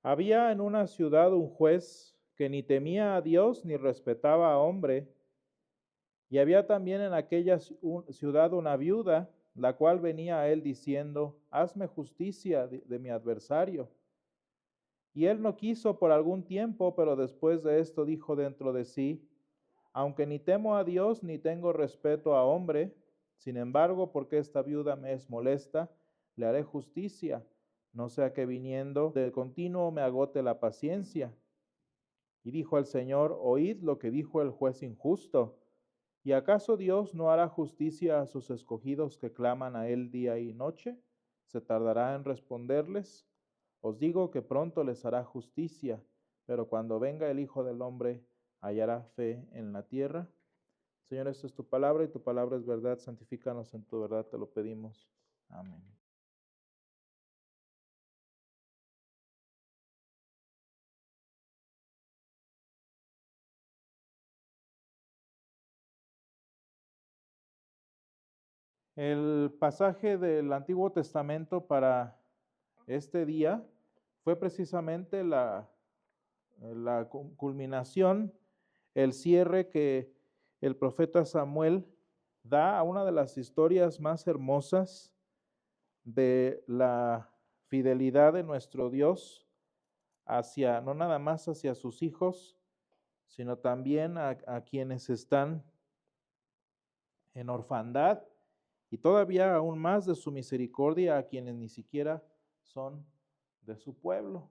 Había en una ciudad un juez que ni temía a Dios ni respetaba a hombre, y había también en aquella ciudad una viuda, la cual venía a él diciendo: hazme justicia de mi adversario. Y él no quiso por algún tiempo, pero después de esto dijo dentro de sí: aunque ni temo a Dios ni tengo respeto a hombre, sin embargo, porque esta viuda me es molesta, le haré justicia, no sea que viniendo de continuo me agote la paciencia. Y dijo el Señor: oíd lo que dijo el juez injusto. ¿Y acaso Dios no hará justicia a sus escogidos que claman a él día y noche? ¿Se tardará en responderles? Os digo que pronto les hará justicia, pero cuando venga el Hijo del Hombre, ¿hallará fe en la tierra? Señor, esta es tu palabra y tu palabra es verdad. Santifícanos en tu verdad, te lo pedimos. Amén. El pasaje del Antiguo Testamento para este día fue precisamente la culminación, el cierre que el profeta Samuel da a una de las historias más hermosas de la fidelidad de nuestro Dios hacia, no nada más hacia sus hijos, sino también a quienes están en orfandad, y todavía aún más de su misericordia a quienes ni siquiera son de su pueblo.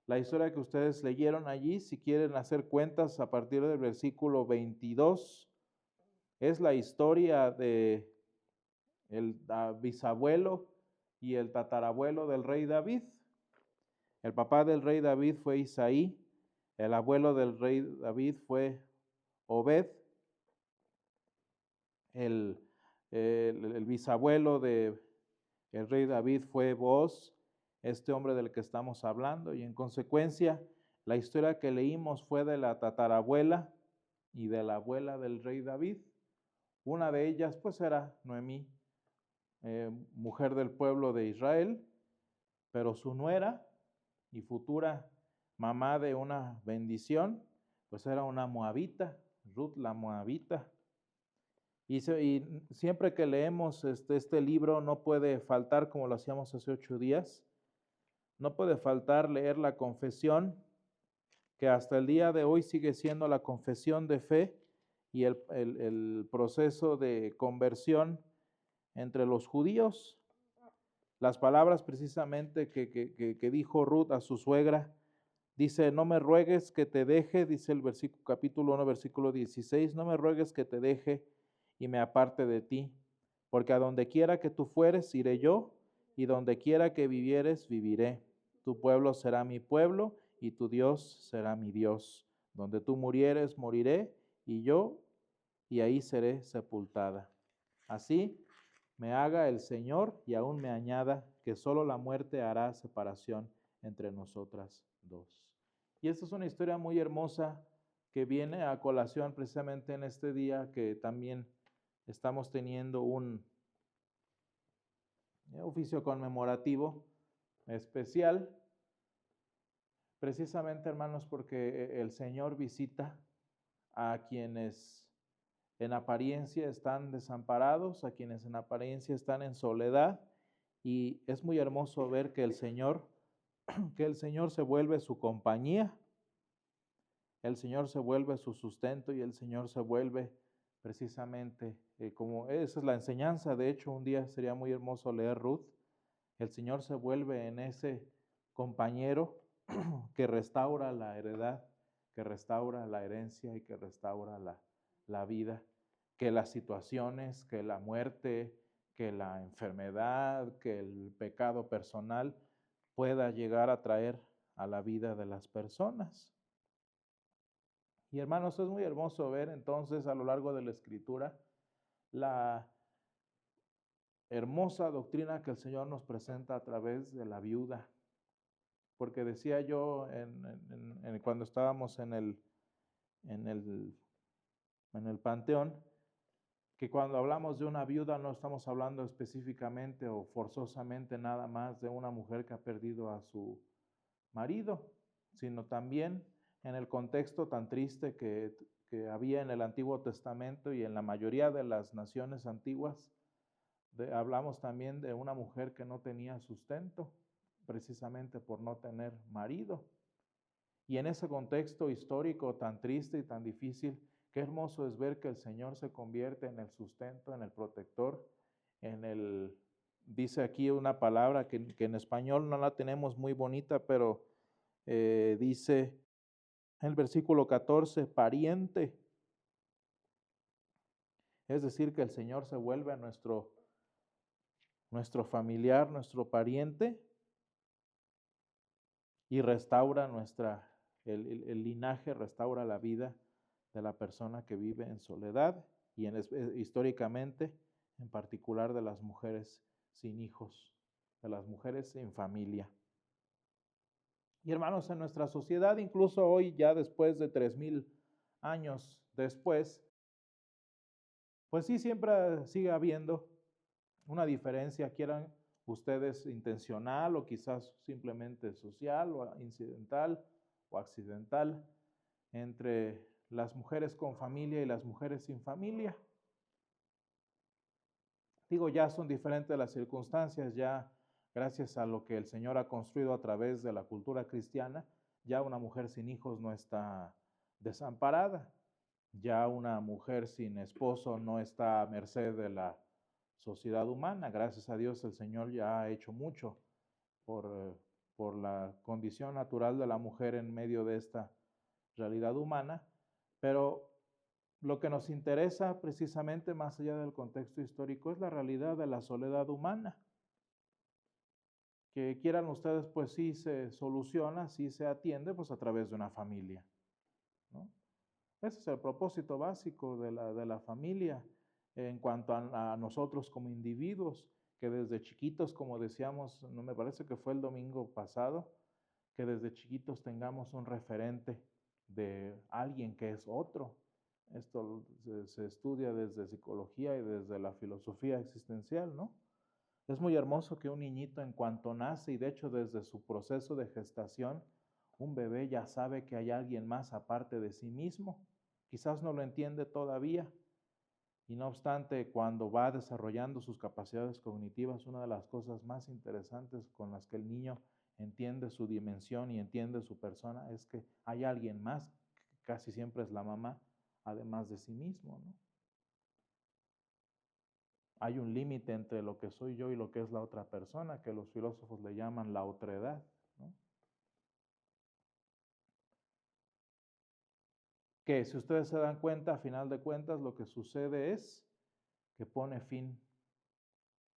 La historia que ustedes leyeron allí, si quieren hacer cuentas a partir del versículo 22, es la historia de el bisabuelo y el tatarabuelo del rey David. El papá del rey David fue Isaí, el abuelo del rey David fue Obed, el, el bisabuelo de el rey David fue Booz, este hombre del que estamos hablando, y en consecuencia la historia que leímos fue de la tatarabuela y de la abuela del rey David. Una de ellas pues era Noemí, mujer del pueblo de Israel, pero su nuera y futura mamá de una bendición, pues era una moabita, Ruth la moabita. Y siempre que leemos este libro no puede faltar, como lo hacíamos hace 8 días, no puede faltar leer la confesión, que hasta el día de hoy sigue siendo la confesión de fe y el proceso de conversión entre los judíos. Las palabras precisamente que dijo Ruth a su suegra, dice: no me ruegues que te deje, dice el versículo, capítulo 1, versículo 16, no me ruegues que te deje y me aparte de ti, porque a donde quiera que tú fueres, iré yo, y donde quiera que vivieres, viviré. Tu pueblo será mi pueblo, y tu Dios será mi Dios. Donde tú murieres, moriré, y yo, y ahí seré sepultada. Así me haga el Señor, y aún me añada que solo la muerte hará separación entre nosotras dos. Y esta es una historia muy hermosa que viene a colación precisamente en este día que también estamos teniendo un oficio conmemorativo especial, precisamente, hermanos, porque el Señor visita a quienes en apariencia están desamparados, a quienes en apariencia están en soledad, y es muy hermoso ver que el Señor se vuelve su compañía, el Señor se vuelve su sustento y el Señor se vuelve precisamente, como esa es la enseñanza. De hecho, un día sería muy hermoso leer Ruth. El Señor se vuelve en ese compañero que restaura la heredad, que restaura la herencia y que restaura la vida, que las situaciones, que la muerte, que la enfermedad, que el pecado personal pueda llegar a traer a la vida de las personas. Y hermanos, es muy hermoso ver entonces a lo largo de la Escritura la hermosa doctrina que el Señor nos presenta a través de la viuda. Porque decía yo cuando estábamos en el, en el panteón, que cuando hablamos de una viuda no estamos hablando específicamente o forzosamente nada más de una mujer que ha perdido marido, sino también en el contexto tan triste que había en el Antiguo Testamento y en la mayoría de las naciones antiguas. Hablamos también de una mujer que no tenía sustento, precisamente por no tener marido. Y en ese contexto histórico tan triste y tan difícil, qué hermoso es ver que el Señor se convierte en el sustento, en el protector, dice aquí una palabra que en español no la tenemos muy bonita, pero dice en el versículo 14, pariente. Es decir, que el Señor se vuelve a nuestro familiar, nuestro pariente, y restaura el linaje, restaura la vida de la persona que vive en soledad y históricamente, en particular de las mujeres sin hijos, de las mujeres sin familia. Y hermanos, en nuestra sociedad, incluso hoy, ya después de 3000 años después, pues sí, siempre sigue habiendo una diferencia, quieran ustedes intencional o quizás simplemente social o incidental o accidental, entre las mujeres con familia y las mujeres sin familia. Digo, ya son diferentes las circunstancias, ya gracias a lo que el Señor ha construido a través de la cultura cristiana, ya una mujer sin hijos no está desamparada, ya una mujer sin esposo no está a merced de la sociedad humana. Gracias a Dios el Señor ya ha hecho mucho por la condición natural de la mujer en medio de esta realidad humana, pero lo que nos interesa precisamente más allá del contexto histórico es la realidad de la soledad humana, que quieran ustedes, pues sí se soluciona, sí se atiende, pues a través de una familia, ¿no? Ese es el propósito básico de la familia en cuanto a nosotros como individuos, que desde chiquitos, como decíamos, no me parece que fue el domingo pasado, que desde chiquitos tengamos un referente de alguien que es otro. Esto se estudia desde psicología y desde la filosofía existencial, ¿no? Es muy hermoso que un niñito en cuanto nace y de hecho desde su proceso de gestación, un bebé ya sabe que hay alguien más aparte de sí mismo. Quizás no lo entiende todavía y no obstante cuando va desarrollando sus capacidades cognitivas, una de las cosas más interesantes con las que el niño entiende su dimensión y entiende su persona es que hay alguien más, casi siempre es la mamá, además de sí mismo, ¿no? Hay un límite entre lo que soy yo y lo que es la otra persona, que los filósofos le llaman la otredad, ¿no? Que si ustedes se dan cuenta, a final de cuentas, lo que sucede es que pone fin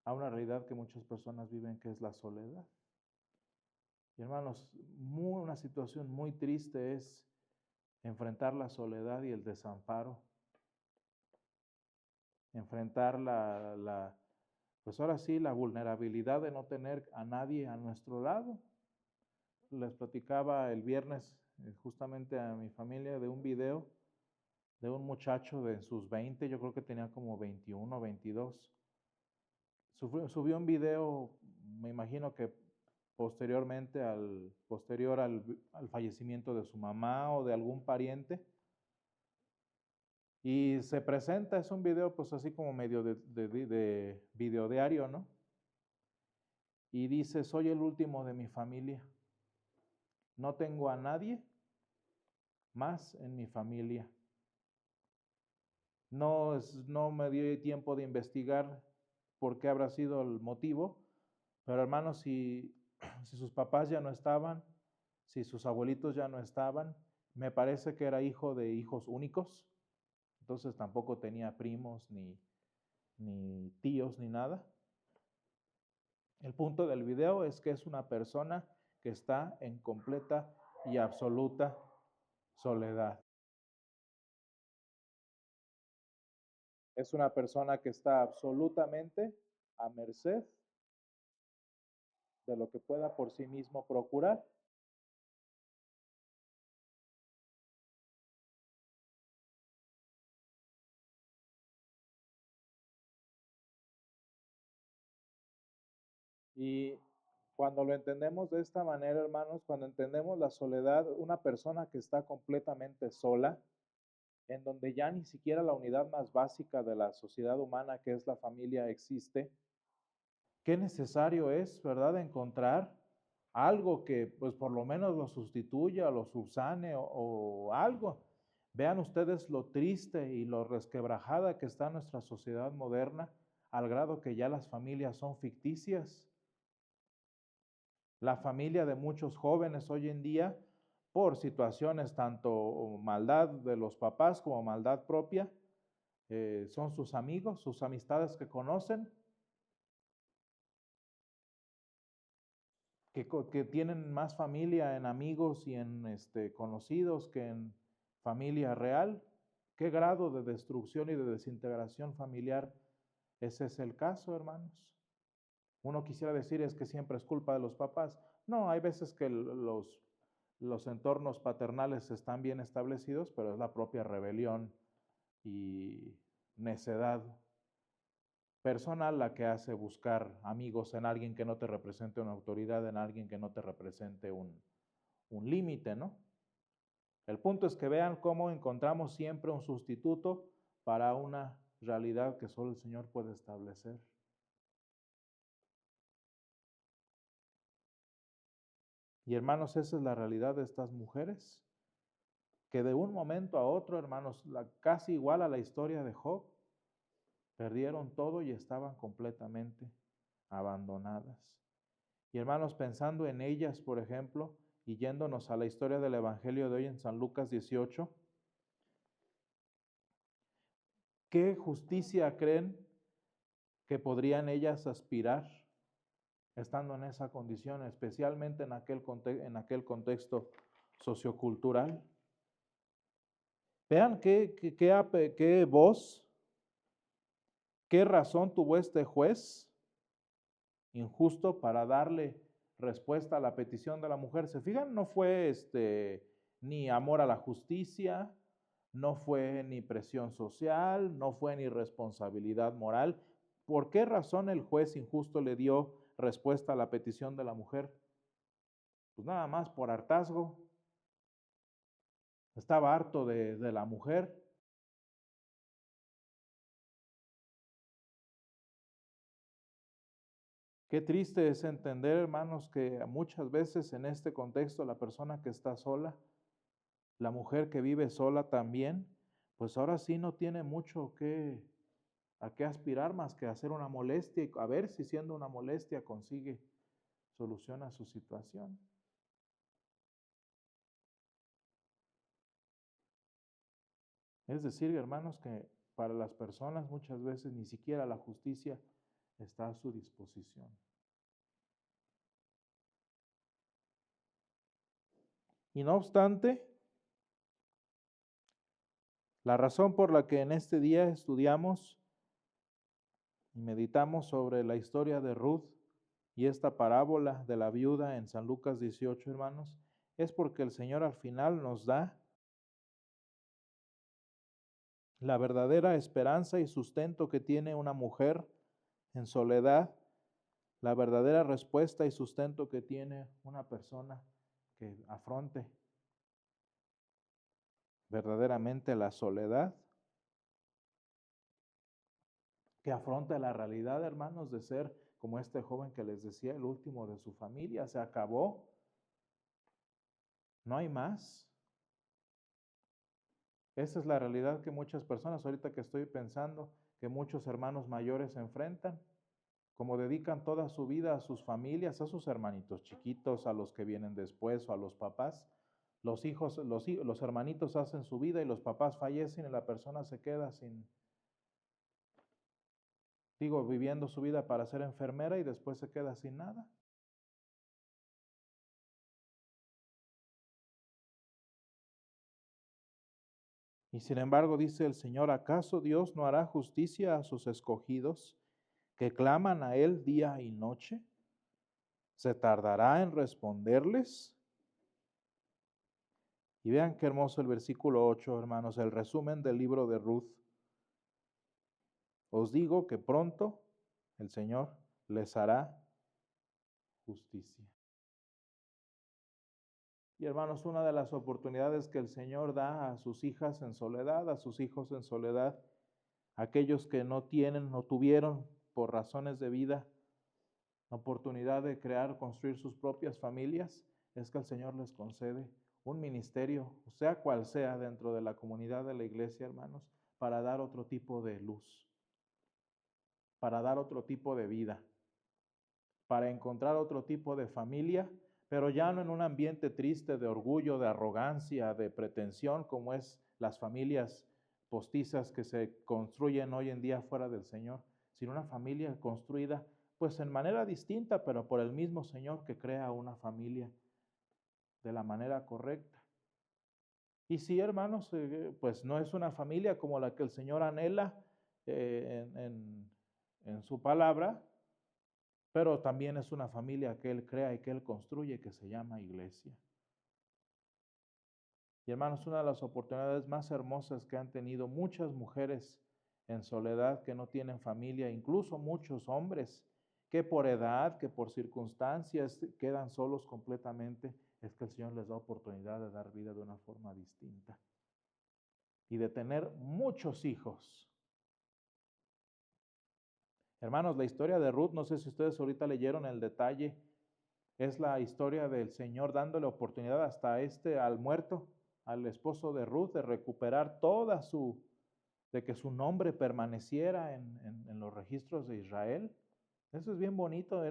a una realidad que muchas personas viven, que es la soledad. Y hermanos, una situación muy triste es enfrentar la soledad y el desamparo, enfrentar pues ahora sí, la vulnerabilidad de no tener a nadie a nuestro lado. Les platicaba el viernes justamente a mi familia de un video de un muchacho de sus 20, yo creo que tenía como 21 o 22. Subió un video, me imagino que posterior al fallecimiento de su mamá o de algún pariente. Y se presenta, es un video pues así como medio de video diario, ¿no? Y dice, soy el último de mi familia. No tengo a nadie más en mi familia. No me dio tiempo de investigar por qué habrá sido el motivo, pero hermanos, si sus papás ya no estaban, si sus abuelitos ya no estaban, me parece que era hijo de hijos únicos, entonces tampoco tenía primos, ni tíos, ni nada. El punto del video es que es una persona que está en completa y absoluta soledad. Es una persona que está absolutamente a merced de lo que pueda por sí mismo procurar. Y Cuando lo entendemos de esta manera, hermanos, cuando entendemos la soledad, una persona que está completamente sola, en donde ya ni siquiera la unidad más básica de la sociedad humana, que es la familia, existe, qué necesario es, ¿verdad?, encontrar algo que pues por lo menos lo sustituya, lo subsane o algo. Vean ustedes lo triste y lo resquebrajada que está nuestra sociedad moderna, al grado que ya las familias son ficticias. La familia de muchos jóvenes hoy en día, por situaciones tanto maldad de los papás como maldad propia, son sus amigos, sus amistades que conocen, que tienen más familia en amigos y en conocidos que en familia real. ¿Qué grado de destrucción y de desintegración familiar? Ese es el caso, hermanos. Uno quisiera decir es que siempre es culpa de los papás. No, hay veces que los entornos paternales están bien establecidos, pero es la propia rebelión y necedad personal la que hace buscar amigos en alguien que no te represente una autoridad, en alguien que no te represente un límite, ¿no? El punto es que vean cómo encontramos siempre un sustituto para una realidad que solo el Señor puede establecer. Y hermanos, esa es la realidad de estas mujeres, que de un momento a otro, hermanos, casi igual a la historia de Job, perdieron todo y estaban completamente abandonadas. Y hermanos, pensando en ellas, por ejemplo, y yéndonos a la historia del Evangelio de hoy en San Lucas 18, ¿qué justicia creen que podrían ellas aspirar estando en esa condición, especialmente en aquel contexto sociocultural? Vean qué voz, qué razón tuvo este juez injusto para darle respuesta a la petición de la mujer. ¿Se fijan? No fue ni amor a la justicia, no fue ni presión social, no fue ni responsabilidad moral. ¿Por qué razón el juez injusto le dio respuesta a la petición de la mujer? Pues nada más por hartazgo. Estaba harto de la mujer. Qué triste es entender, hermanos, que muchas veces en este contexto la persona que está sola, la mujer que vive sola también, pues ahora sí no tiene mucho a qué aspirar más que a hacer una molestia y a ver si siendo una molestia consigue solución a su situación. Es decir, hermanos, que para las personas muchas veces ni siquiera la justicia está a su disposición. Y no obstante, la razón por la que en este día estudiamos y meditamos sobre la historia de Ruth y esta parábola de la viuda en San Lucas 18, hermanos, es porque el Señor al final nos da la verdadera esperanza y sustento que tiene una mujer en soledad, la verdadera respuesta y sustento que tiene una persona que afronte verdaderamente la soledad, que afronte la realidad, hermanos, de ser como este joven que les decía, el último de su familia, se acabó, no hay más. Esa es la realidad que muchas personas, ahorita que estoy pensando, que muchos hermanos mayores se enfrentan, como dedican toda su vida a sus familias, a sus hermanitos chiquitos, a los que vienen después o a los papás. Los hijos, los hermanitos hacen su vida y los papás fallecen y la persona se queda viviendo su vida para ser enfermera y después se queda sin nada. Y sin embargo dice el Señor, ¿acaso Dios no hará justicia a sus escogidos que claman a Él día y noche? ¿Se tardará en responderles? Y vean qué hermoso el versículo 8, hermanos, el resumen del libro de Ruth. Os digo que pronto el Señor les hará justicia. Y hermanos, una de las oportunidades que el Señor da a sus hijas en soledad, a sus hijos en soledad, aquellos que no tienen, no tuvieron por razones de vida, oportunidad de crear, construir sus propias familias, es que el Señor les concede un ministerio, sea cual sea, dentro de la comunidad de la iglesia, hermanos, para dar otro tipo de luz, para dar otro tipo de vida, para encontrar otro tipo de familia, pero ya no en un ambiente triste de orgullo, de arrogancia, de pretensión, como es las familias postizas que se construyen hoy en día fuera del Señor, sino una familia construida pues en manera distinta, pero por el mismo Señor que crea una familia de la manera correcta. Y sí, hermanos, pues no es una familia como la que el Señor anhela en su palabra, pero también es una familia que Él crea y que Él construye, que se llama iglesia. Y hermanos, una de las oportunidades más hermosas que han tenido muchas mujeres en soledad que no tienen familia, incluso muchos hombres que por edad, que por circunstancias quedan solos completamente, es que el Señor les da oportunidad de dar vida de una forma distinta y de tener muchos hijos. Hermanos, la historia de Ruth, no sé si ustedes ahorita leyeron el detalle, es la historia del Señor dándole oportunidad hasta al muerto, al esposo de Ruth, de recuperar de que su nombre permaneciera en los registros de Israel. Eso es bien bonito.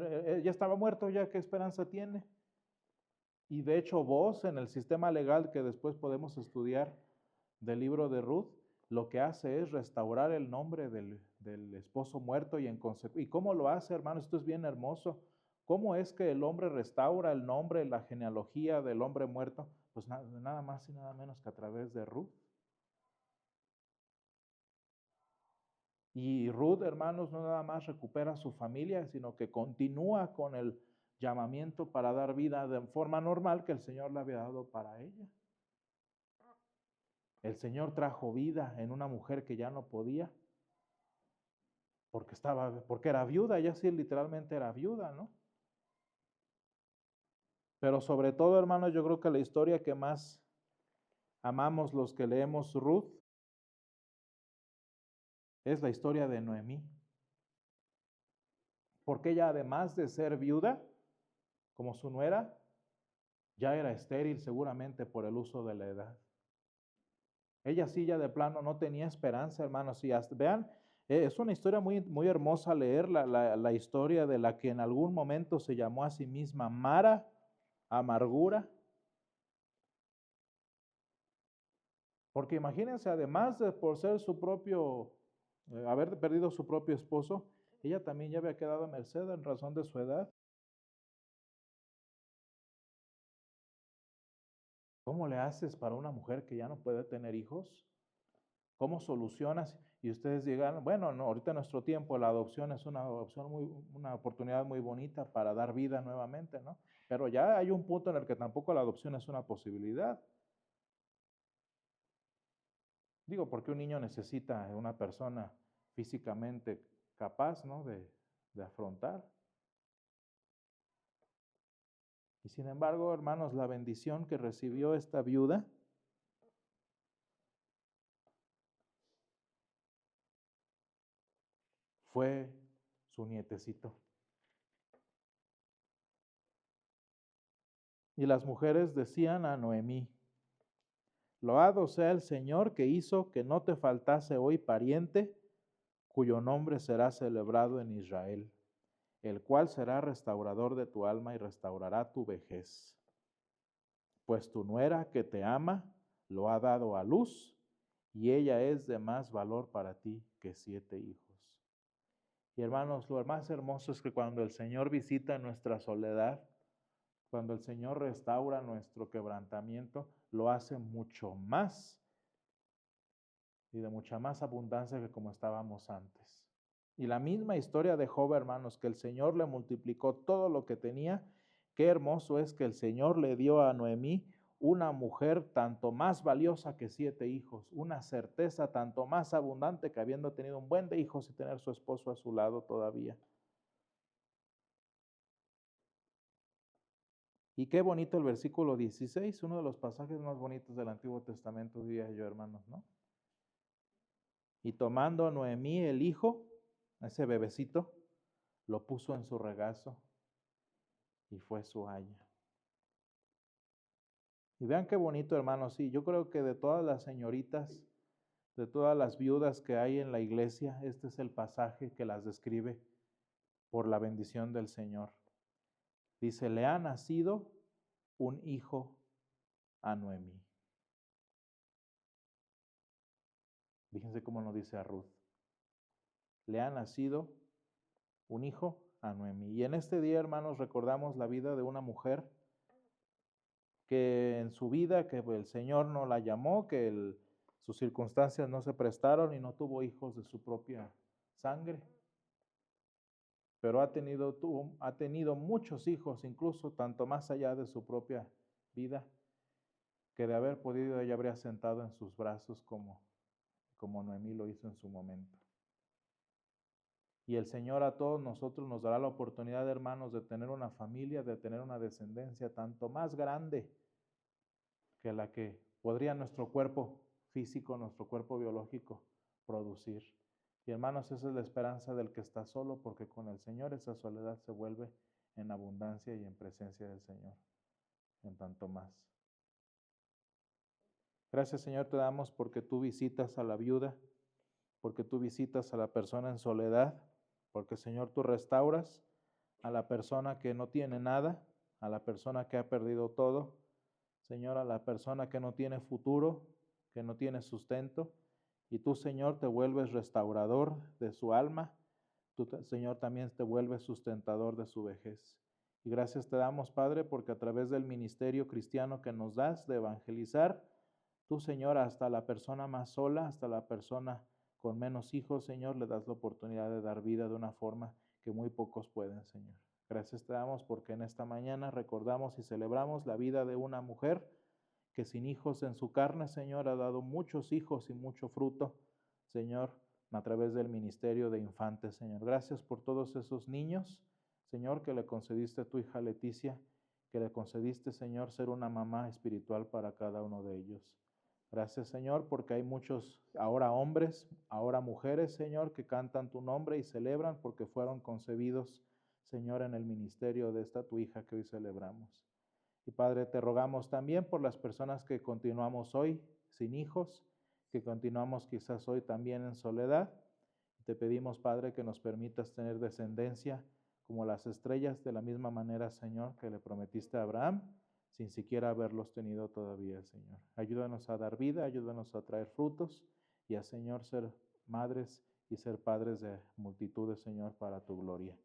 Ya estaba muerto, ya qué esperanza tiene. Y de hecho vos, en el sistema legal que después podemos estudiar del libro de Ruth, lo que hace es restaurar el nombre del esposo muerto ¿y cómo lo hace, hermano? Esto es bien hermoso. ¿Cómo es que el hombre restaura el nombre, la genealogía del hombre muerto? Pues nada más y nada menos que a través de Ruth. Y Ruth, hermanos, no nada más recupera su familia, sino que continúa con el llamamiento para dar vida de forma normal que el Señor le había dado para ella. El Señor trajo vida en una mujer que ya no podía, porque era viuda, ella sí literalmente era viuda, ¿no? Pero sobre todo, hermanos, yo creo que la historia que más amamos los que leemos Ruth es la historia de Noemí. Porque ella, además de ser viuda, como su nuera, ya era estéril seguramente por el uso de la edad. Ella sí ya de plano no tenía esperanza, hermanos. Y hasta, vean, es una historia muy, muy hermosa leer la historia de la que en algún momento se llamó a sí misma Mara, amargura. Porque imagínense, además de por ser haber perdido su propio esposo, ella también ya había quedado a merced en razón de su edad. ¿Cómo le haces para una mujer que ya no puede tener hijos? ¿Cómo solucionas? Y ustedes digan, bueno, no, ahorita en nuestro tiempo la adopción es una oportunidad muy bonita para dar vida nuevamente, ¿no? Pero ya hay un punto en el que tampoco la adopción es una posibilidad. Digo, porque un niño necesita una persona físicamente capaz, ¿no? de afrontar. Y sin embargo, hermanos, la bendición que recibió esta viuda fue su nietecito. Y las mujeres decían a Noemí, loado sea el Señor que hizo que no te faltase hoy pariente, cuyo nombre será celebrado en Israel, el cual será restaurador de tu alma y restaurará tu vejez. Pues tu nuera que te ama lo ha dado a luz, y ella es de más valor para ti que 7 hijos. Y hermanos, lo más hermoso es que cuando el Señor visita nuestra soledad, cuando el Señor restaura nuestro quebrantamiento, lo hace mucho más y de mucha más abundancia que como estábamos antes. Y la misma historia de Job, hermanos, que el Señor le multiplicó todo lo que tenía. Qué hermoso es que el Señor le dio a Noemí una mujer tanto más valiosa que 7 hijos, una certeza tanto más abundante que habiendo tenido un buen de hijos y tener su esposo a su lado todavía. Y qué bonito el versículo 16, uno de los pasajes más bonitos del Antiguo Testamento, diría yo, hermanos, ¿no? Y tomando Noemí el hijo, ese bebecito, lo puso en su regazo y fue su haya. Y vean qué bonito, hermanos, sí, yo creo que de todas las señoritas, de todas las viudas que hay en la iglesia, este es el pasaje que las describe por la bendición del Señor. Dice, le ha nacido un hijo a Noemí. Fíjense cómo nos dice a Ruth. Le ha nacido un hijo a Noemí. Y en este día, hermanos, recordamos la vida de una mujer que en su vida, que el Señor no la llamó, que sus circunstancias no se prestaron y no tuvo hijos de su propia sangre. Pero ha tenido muchos hijos, incluso tanto más allá de su propia vida, que de haber podido ella habría sentado en sus brazos como Noemí lo hizo en su momento. Y el Señor a todos nosotros nos dará la oportunidad, hermanos, de tener una familia, de tener una descendencia tanto más grande que la que podría nuestro cuerpo físico, nuestro cuerpo biológico producir. Y hermanos, esa es la esperanza del que está solo, porque con el Señor esa soledad se vuelve en abundancia y en presencia del Señor, en tanto más. Gracias, Señor, te damos porque tú visitas a la viuda, porque tú visitas a la persona en soledad, porque, Señor, tú restauras a la persona que no tiene nada, a la persona que ha perdido todo, Señor, a la persona que no tiene futuro, que no tiene sustento, y tú, Señor, te vuelves restaurador de su alma, tú, Señor, también te vuelves sustentador de su vejez. Y gracias te damos, Padre, porque a través del ministerio cristiano que nos das de evangelizar, tú, Señor, hasta la persona más sola, hasta la persona con menos hijos, Señor, le das la oportunidad de dar vida de una forma que muy pocos pueden, Señor. Gracias te damos porque en esta mañana recordamos y celebramos la vida de una mujer que sin hijos en su carne, Señor, ha dado muchos hijos y mucho fruto, Señor, a través del ministerio de infantes, Señor. Gracias por todos esos niños, Señor, que le concediste a tu hija Leticia, que le concediste, Señor, ser una mamá espiritual para cada uno de ellos. Gracias, Señor, porque hay muchos ahora hombres, ahora mujeres, Señor, que cantan tu nombre y celebran porque fueron concebidos, Señor, en el ministerio de esta tu hija que hoy celebramos. Y Padre, te rogamos también por las personas que continuamos hoy sin hijos, que continuamos quizás hoy también en soledad. Te pedimos, Padre, que nos permitas tener descendencia como las estrellas, de la misma manera, Señor, que le prometiste a Abraham, sin siquiera haberlos tenido todavía, Señor. Ayúdanos a dar vida, ayúdanos a traer frutos y a, Señor, ser madres y ser padres de multitudes, Señor, para tu gloria.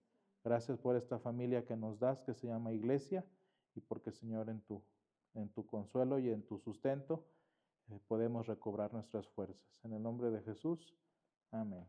Gracias por esta familia que nos das, que se llama iglesia, y porque, Señor, en tu consuelo y en tu sustento podemos recobrar nuestras fuerzas. En el nombre de Jesús, amén.